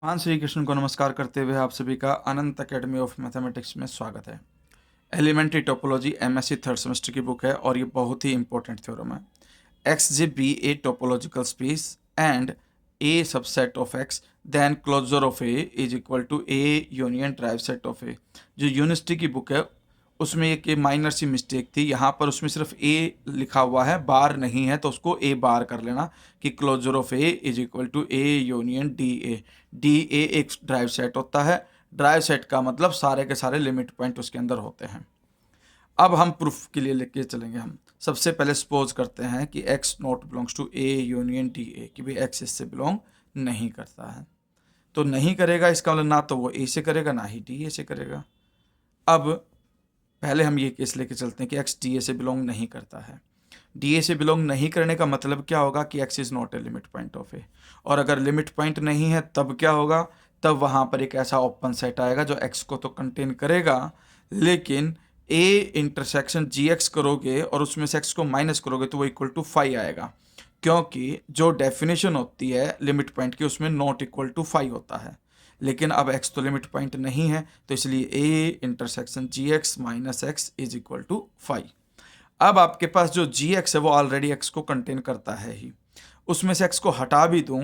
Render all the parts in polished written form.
महान श्री कृष्ण को नमस्कार करते हुए आप सभी का अनंत एकेडमी ऑफ मैथमेटिक्स में स्वागत है। Elementary topology MSc third semester की बुक है और ये बहुत ही इंपॉर्टेंट थ्योरम है। X J be a topological space and a subset of X then closure of A is equal to A union drive set of A. जो university की book है उसमें एक माइनर सी मिस्टेक थी, यहाँ पर उसमें सिर्फ ए लिखा हुआ है, बार नहीं है, तो उसको ए बार कर लेना कि closure of A is equal to A union D A. D A एक ड्राइव सेट होता है। ड्राइव सेट का मतलब सारे के सारे लिमिट पॉइंट उसके अंदर होते हैं। अब हम प्रूफ के लिए लेके चलेंगे। हम सबसे पहले सपोज करते हैं कि x not belongs to a union D A, कि भाई x इससे बिलोंग नहीं करता है। तो नहीं करेगा इसका मतलब ना तो वो a से करेगा ना ही डी ए से करेगा। अब पहले हम ये केस लेके चलते हैं कि x डी ए से बिलोंग नहीं करता है। डी ए से बिलोंग नहीं करने का मतलब क्या होगा कि x is not a limit point of A. और अगर लिमिट पॉइंट नहीं है तब क्या होगा, तब वहाँ पर एक ऐसा ओपन सेट आएगा जो x को तो कंटेन करेगा, लेकिन a इंटरसेक्शन जी एक्स करोगे और उसमें से x को माइनस करोगे तो वो इक्वल टू 5 आएगा, क्योंकि जो डेफिनेशन होती है लिमिट पॉइंट की उसमें नॉट इक्वल टू 5 होता है। लेकिन अब x तो लिमिट पॉइंट नहीं है, तो इसलिए a intersection G X minus X is equal to 5। अब आपके पास जो जी एक्स है वो ऑलरेडी x को कंटेन करता है ही, उसमें से x को हटा भी दूं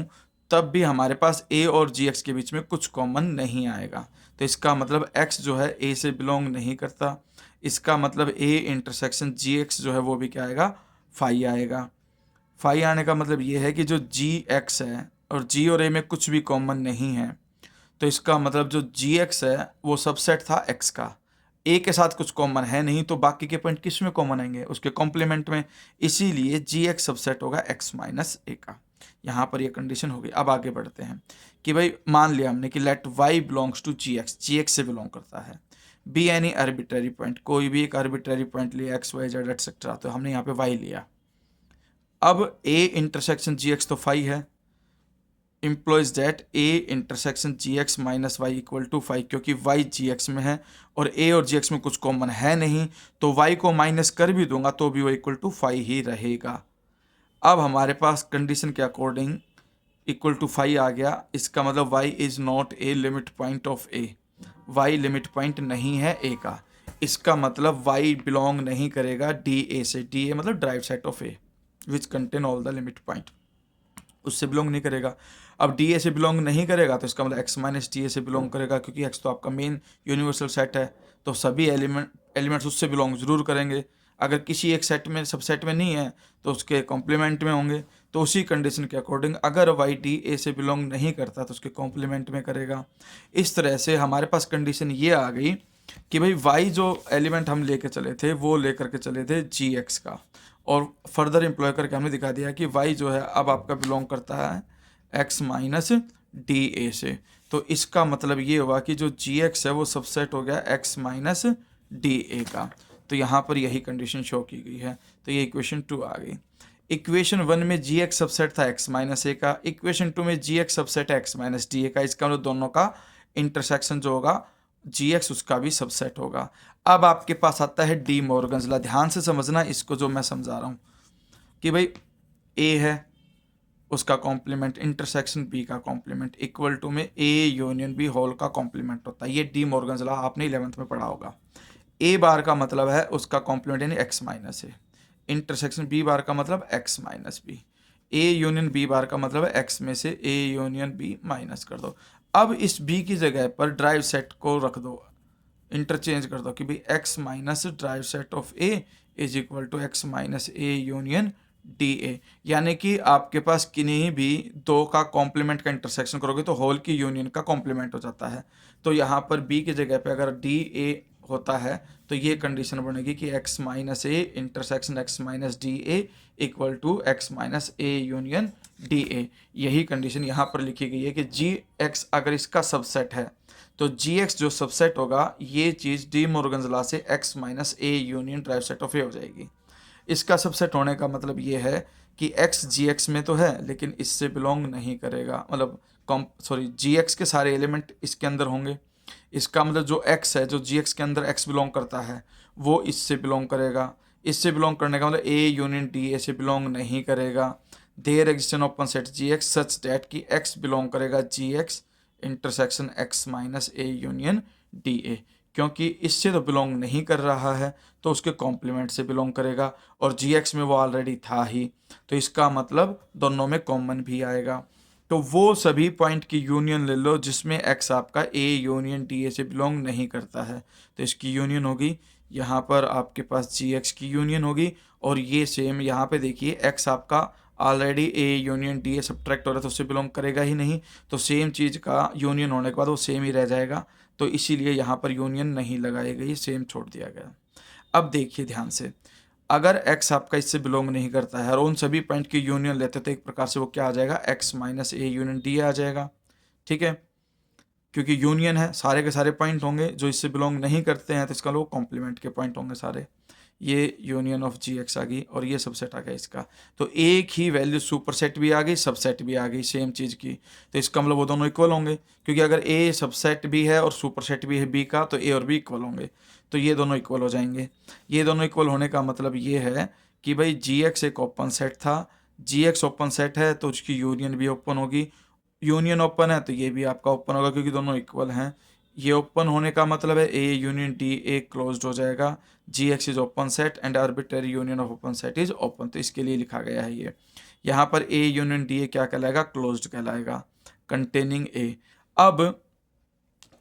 तब भी हमारे पास a और जी एक्स के बीच में कुछ कॉमन नहीं आएगा। तो इसका मतलब x जो है a से बिलोंग नहीं करता। इसका मतलब a इंटरसेक्शन जी एक्स जो है वो भी क्या आएगा, 5 आएगा। 5 आने का मतलब ये है कि जो जी एक्स है और g और a में कुछ भी कॉमन नहीं है, तो इसका मतलब जो जी एक्स है वो सबसेट था x का। ए के साथ कुछ कॉमन है नहीं, तो बाकी के पॉइंट किस में कॉमन आएंगे, उसके कॉम्प्लीमेंट में। इसीलिए जी एक्स सबसेट होगा x माइनस ए का। यहाँ पर ये कंडीशन होगी। अब आगे बढ़ते हैं कि भाई मान लिया हमने कि let y belongs to G X से बिलोंग करता है। बी एनी आर्बिट्ररी पॉइंट, कोई भी एक आर्बिट्ररी पॉइंट लिया एक्स वाई जेड एटसेट्रा, तो हमने यहाँ पे y लिया। अब a इंटरसेक्शन जी एक्स तो 5 है, implies that a intersection G X minus Y equal to 5, क्योंकि y जी एक्स में है और a और जी एक्स में कुछ कॉमन है नहीं, तो y को माइनस कर भी दूंगा तो भी वो इक्वल टू 5 ही रहेगा। अब हमारे पास कंडीशन के अकॉर्डिंग इक्वल टू 5 आ गया। इसका मतलब y is not a limit point of a। y limit point नहीं है a का। इसका मतलब y बिलोंग नहीं करेगा डी ए से। डी ए मतलब drive set of a which contain all the limit point, उससे बिलोंग नहीं करेगा। अब डी ए से बिलोंग नहीं करेगा तो इसका मतलब एक्स माइनस डी ए से बिलोंग करेगा, क्योंकि एक्स तो आपका मेन यूनिवर्सल सेट है, तो सभी एलिमेंट्स उससे बिलोंग जरूर करेंगे। अगर किसी एक सेट में सबसेट में नहीं है तो उसके कॉम्प्लीमेंट में होंगे। तो उसी कंडीशन के अकॉर्डिंग अगर वाई डी ए से बिलोंग नहीं करता तो उसके कॉम्प्लीमेंट में करेगा। इस तरह से हमारे पास कंडीशन ये आ गई कि भाई वाई जो एलिमेंट हम लेके चले थे वो लेकर के चले थे जी एक्स का, और फर्दर एम्प्लॉय करके हमने दिखा दिया कि y जो है अब आपका बिलोंग करता है x माइनस डी ए से। तो इसका मतलब ये हुआ कि जो जी एक्स है वो सबसेट हो गया x माइनस डी ए का। तो यहाँ पर यही कंडीशन शो की गई है। तो ये इक्वेशन 2 आ गई। इक्वेशन 1 में जी एक्स सबसेट था x माइनस ए का, इक्वेशन 2 में जी एक्स सबसेट है x माइनस डी ए का। इसका मतलब दोनों का इंटरसेक्शन जो होगा जी एक्स उसका भी सबसेट होगा। अब आपके पास आता है डी मॉर्गन्स लॉ। ध्यान से समझना इसको जो मैं समझा रहा हूँ कि भाई ए है, उसका कॉम्प्लीमेंट इंटरसेक्शन बी का कॉम्प्लीमेंट इक्वल टू में ए यूनियन बी होल का कॉम्प्लीमेंट होता है। ये डी मॉर्गन्स लॉ आपने 11th में पढ़ा होगा। ए बार का मतलब है उसका कॉम्प्लीमेंट यानी X minus A, intersection B bar का मतलब X minus B, A union B bar का मतलब है एक्स में से ए यूनियन बी माइनस कर दो। अब इस बी की जगह पर ड्राइव सेट को रख दो, इंटरचेंज कर दो कि भाई x minus derived set of a is equal to X minus A union D A. यानी कि आपके पास किन्हीं भी दो का कॉम्प्लीमेंट का इंटरसेक्शन करोगे तो होल की यूनियन का कॉम्प्लीमेंट हो जाता है। तो यहाँ पर b की जगह पे अगर डी ए होता है तो ये कंडीशन बनेगी कि x minus A intersection x minus D A equal to X minus A union D A. यही कंडीशन यहाँ पर लिखी गई है कि जी एक्स अगर इसका सबसेट है तो जी एक्स जो सबसेट होगा ये चीज़ डी मॉर्गन्स लॉ से X minus A union drive set of A हो जाएगी। इसका सबसेट होने का मतलब ये है कि एक्स जी एक्स में तो है लेकिन इससे बिलोंग नहीं करेगा, मतलब जी एक्स के सारे एलिमेंट इसके अंदर होंगे। इसका मतलब जो एक्स है, जो जी एक्स के अंदर एक्स बिलोंग करता है वो इससे बिलोंग करेगा। इससे बिलोंग करने का मतलब ए यूनियन डी ए से बिलोंग नहीं करेगा। There existence open set G X such that कि एक्स बिलोंग करेगा G X intersection X minus A union D A, क्योंकि इससे तो बिलोंग नहीं कर रहा है तो उसके कॉम्प्लीमेंट से बिलोंग करेगा, और जी एक्स में वो ऑलरेडी था ही, तो इसका मतलब दोनों में कॉमन भी आएगा। तो वो सभी पॉइंट की यूनियन ले लो जिसमें एक्स आपका ए यूनियन डी ए से बिलोंग नहीं करता है, तो इसकी यूनियन होगी, यहाँ पर आपके पास जी एक्स की यूनियन होगी, और ये सेम यहाँ पे देखिए एक्स आपका ऑलरेडी ए यूनियन डी ए सब्ट्रैक्ट हो रहा है तो उससे बिलोंग करेगा ही नहीं, तो सेम चीज़ का यूनियन होने के बाद वो सेम ही रह जाएगा, तो इसीलिए यहाँ पर यूनियन नहीं लगाई गई, सेम छोड़ दिया गया। अब देखिए ध्यान से, अगर x आपका इससे बिलोंग नहीं करता है और उन सभी पॉइंट की यूनियन लेते तो एक प्रकार से वो क्या आ जाएगा, x minus A union D आ जाएगा, ठीक है, क्योंकि यूनियन है, सारे के सारे पॉइंट होंगे जो इससे बिलोंग नहीं करते हैं तो इसका लोग कॉम्प्लीमेंट के पॉइंट होंगे सारे, ये यूनियन ऑफ जी एक्स आ गई और ये सबसेट आ गया इसका, तो एक ही वैल्यू सुपरसेट भी आ गई सबसेट भी आ गई सेम चीज़ की, तो इसका मतलब वो दोनों इक्वल होंगे, क्योंकि अगर ए सबसेट भी है और सुपरसेट भी है बी का तो ए और बी इक्वल होंगे, तो ये दोनों इक्वल हो जाएंगे। ये दोनों इक्वल होने का मतलब ये है कि भाई जी एक्स एक ओपन सेट था, जी एक्स ओपन सेट है तो उसकी यूनियन भी ओपन होगी, यूनियन ओपन है तो ये भी आपका ओपन होगा क्योंकि दोनों इक्वल हैं। ये ओपन होने का मतलब है A union D A closed हो जाएगा, G X is open set and arbitrary union of open set is open, तो इसके लिए लिखा गया है ये। यहाँ पर ए यूनियन डी ए क्या कहलाएगा, क्लोज्ड कहलाएगा, कंटेनिंग ए। अब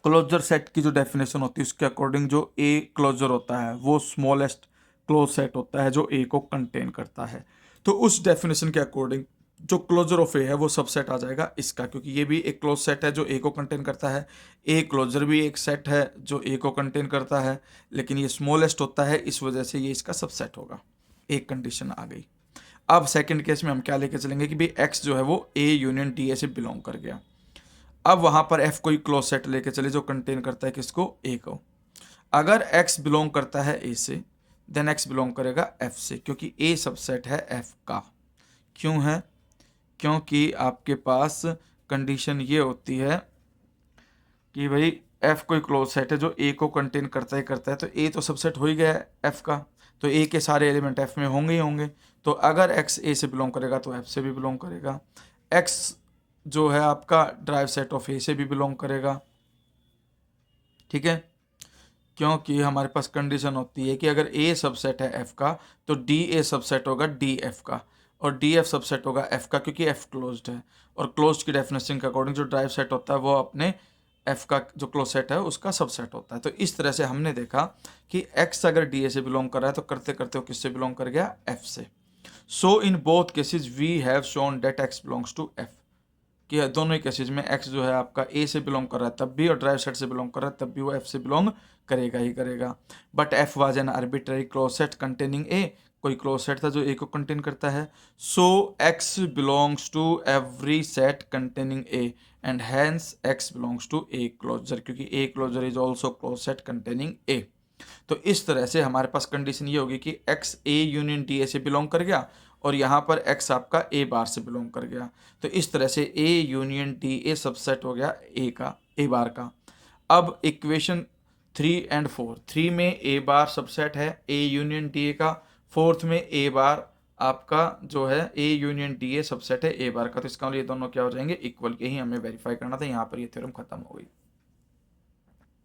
क्लोजर सेट की जो डेफिनेशन होती है उसके अकॉर्डिंग जो ए क्लोजर होता है वो स्मॉलेस्ट क्लोज सेट होता है जो ए को कंटेन करता है, तो उस डेफिनेशन के अकॉर्डिंग जो क्लोजर ऑफ ए है वो सबसेट आ जाएगा इसका, क्योंकि ये भी एक क्लोज सेट है जो ए को कंटेन करता है, ए क्लोजर भी एक सेट है जो ए को कंटेन करता है, लेकिन ये स्मॉलेस्ट होता है इस वजह से ये इसका सबसेट होगा, एक कंडीशन आ गई। अब सेकंड केस में हम क्या लेके चलेंगे कि भाई एक्स जो है वो ए यूनियन डी ए से बिलोंग कर गया, अब वहां पर एफ कोई क्लोज सेट लेके चले जो कंटेन करता है किसको, ए को। अगर एक्स बिलोंग करता है ए से देन एक्स बिलोंग करेगा एफ से, क्योंकि ए सबसेट है एफ का। क्यों है, क्योंकि आपके पास कंडीशन ये होती है कि भाई एफ कोई क्लोज सेट है जो ए को कंटेन करता ही करता है, तो ए तो सबसेट हो ही गया है एफ का, तो ए के सारे एलिमेंट एफ में होंगे ही होंगे, तो अगर एक्स ए से बिलोंग करेगा तो एफ से भी बिलोंग करेगा, एक्स जो है आपका ड्राइव सेट ऑफ ए से भी बिलोंग करेगा, ठीक है, क्योंकि हमारे पास कंडीशन होती है कि अगर ए सबसेट है एफ का तो डी ए सबसेट होगा डी एफ का, और डी एफ सबसेट होगा एफ का क्योंकि एफ क्लोज्ड है, और क्लोज्ड की डेफिनेशन के अकॉर्डिंग जो ड्राइव सेट होता है वो अपने एफ का जो क्लोज सेट है उसका सबसेट होता है। तो इस तरह से हमने देखा कि एक्स अगर डी ए से बिलोंग कर रहा है तो करते करते वो किससे बिलोंग कर गया, एफ से। So in both cases we have shown that X belongs to F, कि दोनों ही केसेज में एक्स जो है आपका ए से बिलोंग कर रहा है तब भी और ड्राइव सेट से बिलोंग कर रहा है तब भी वो एफ से बिलोंग करेगा ही करेगा। But F was an arbitrary close set containing ए, कोई क्लोज सेट था जो ए को कंटेन करता है, so X belongs to every set containing A and hence X belongs to A closure, क्योंकि A closure is also close set containing A. तो इस तरह से हमारे पास कंडीशन ये होगी कि एक्स ए यूनियन डी ए से बिलोंग कर गया और यहाँ पर एक्स आपका ए बार से बिलोंग कर गया, तो इस तरह से ए यूनियन डी ए सबसेट हो गया ए का, ए बार का। अब इक्वेशन 3 और 4, 3 में ए बार सबसेट है ए यूनियन डी ए का, 4th में ए बार आपका जो है A union D A subset है ए बार का, तो इसका मतलब ये दोनों क्या हो जाएंगे, इक्वल, के ही हमें वेरीफाई करना था, यहाँ पर ये थ्योरम खत्म हो गई।